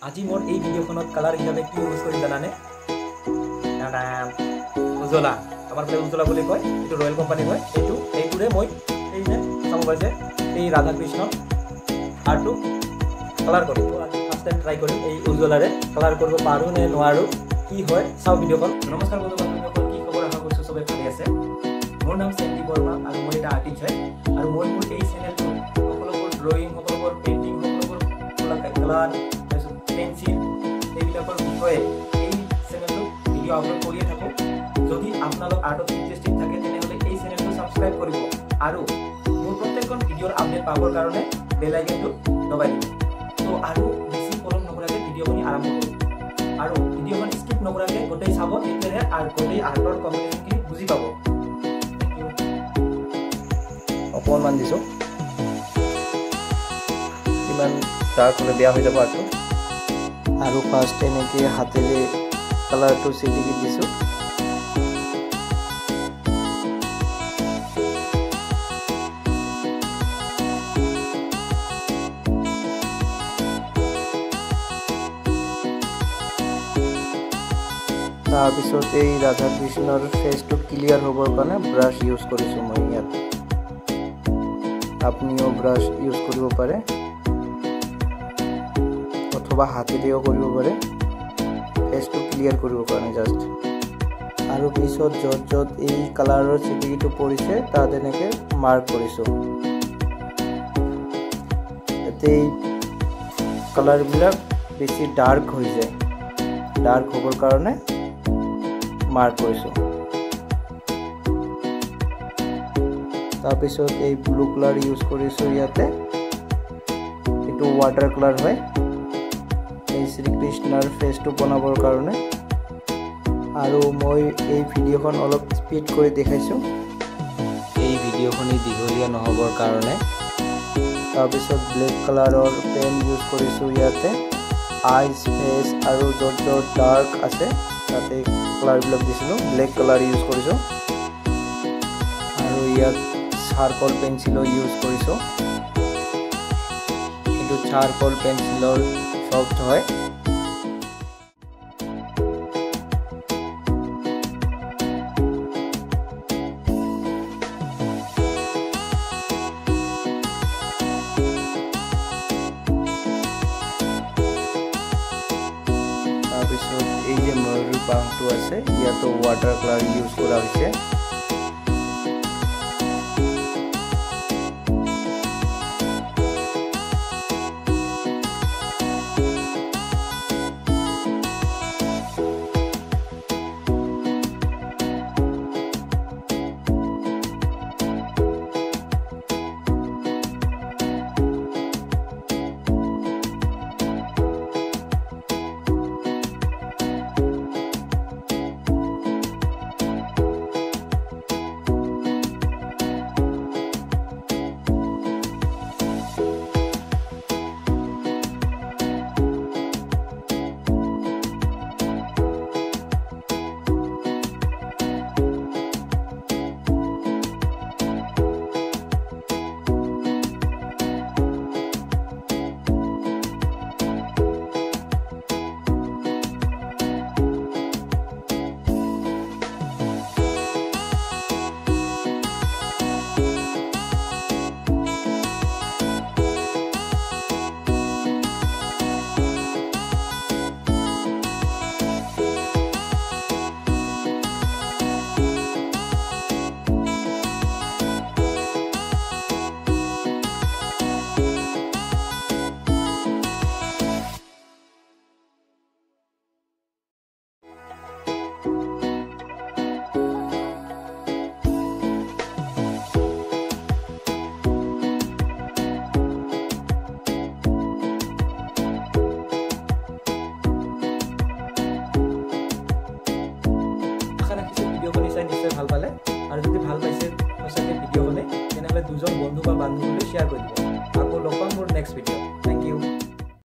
আজি मोर এই ভিডিওখনত কালার হিসাবে কি ইউজ করি জানানে উজ্জ্বলা আমার প্লে উজ্জ্বলা বলে কয় এটো রয়্যাল কোম্পানি কয় এইটোরে মই এই যে চাব পাইছে এই রাধা কৃষ্ণ আর্টটো কালার করি ফার্স্ট টাইম ট্রাই করি এই উজ্জ্বলারে কালার করব পারো নে নোৱাৰো কি হয় চাও ভিডিওখন নমস্কাৰ বন্ধুসকল কি খবৰ আশা কৰিছো সবে ভালে আছে মোৰ নাম সেন্ডি বৰ্মা আৰু মই এটা আৰ্টিষ্ট হয় আৰু মই মোৰ এই চেনেলটো সকলোবোৰ ড্ৰয়িং সকলোবোৰ পেইন্টিং সকলোবোৰ কালাৰ পেন্সিল এইবিলাকৰ বিষয়ে এই চেনেলটো ভিডিও আপলোড কৰিয়ে থাকো যদি আপোনালোক আৰ্টত ইন্টাৰেষ্টেড থাকে তেনেহলে এই চেনেলটো সাবস্ক্ৰাইব কৰিব আৰু মোৰ প্ৰত্যেকখন ভিডিওৰ আপডেট পাবৰ কাৰণে বেল আইকনটো দবাই দিব তো আৰু বেছি পলম নকৰাকৈ ভিডিওখিনি আৰম্ভ কৰোঁ আৰু ভিডিওখন স্কিপ নকৰাকৈ গোটেই চাব তেতিয়াহে আৰু গোটেই আৰ্টৰ কম্বিনেশ্যনখিনি বুজি পাব অকণমান দিছোঁ ইমান ডাৰ্ক হ'লে বেয়া হৈ যাব আৰ্টটো আৰু ফাৰ্ষ্ট এনেকৈ হাতেৰে কালাৰটো চিটিকি দিছোঁ তাৰপিছত এই ৰাধা কৃষ্ণৰ ফেচটো ক্লিয়াৰ হ'বৰ কাৰণে ব্ৰাছ ইউজ কৰিছোঁ মই ইয়াত আপুনিও ব্ৰাছ ইউজ কৰিব পাৰে অথবা হাতেৰেও কৰিব পাৰে ফেচটো ক্লিয়াৰ কৰিবৰ কাৰণে জাষ্ট আৰু পিছত য'ত এই কালাৰৰ চিটিকিটো পৰিছে তাত এনেকৈ মাৰ্ক কৰিছোঁ যাতে এই কালাৰবিলাক বেছি ডাৰ্ক হৈ যায় ডাৰ্ক হ'বৰ কাৰণে মাৰ্ক কৰিছোঁ তাৰপিছত এই ব্লু কালাৰ ইউজ কৰিছোঁ ইয়াতে এইটো ৱাটাৰ কালাৰ হয় এই শ্ৰীকৃষ্ণৰ ফেচটো বনাবৰ কাৰণে আৰু মই এই ভিডিওখন অলপ স্পীড কৰি দেখাইছোঁ এই ভিডিওখনি দীঘলীয়া নহ'বৰ কাৰণে তাৰপিছত ব্লেক কালাৰৰ পেন ইউজ কৰিছোঁ ইয়াতে আইজ ফেচ আৰু য'ত ডাৰ্ক আছে তাতে কালাৰবিলাক দিছিলোঁ ব্লেক কালাৰ ইউজ কৰিছোঁ আৰু ইয়াত চাৰ্কল পেঞ্চিলো ইউজ কৰিছোঁ এইটো চাৰ্কল পেঞ্চিলৰ সফট হয় তাৰপিছত এই যে ময়ূৰ পাংটো আছে ইয়াতো ৱাটাৰ কালাৰ ইউজ কৰা হৈছে ভাল পালে আৰু যদি ভাল পাইছে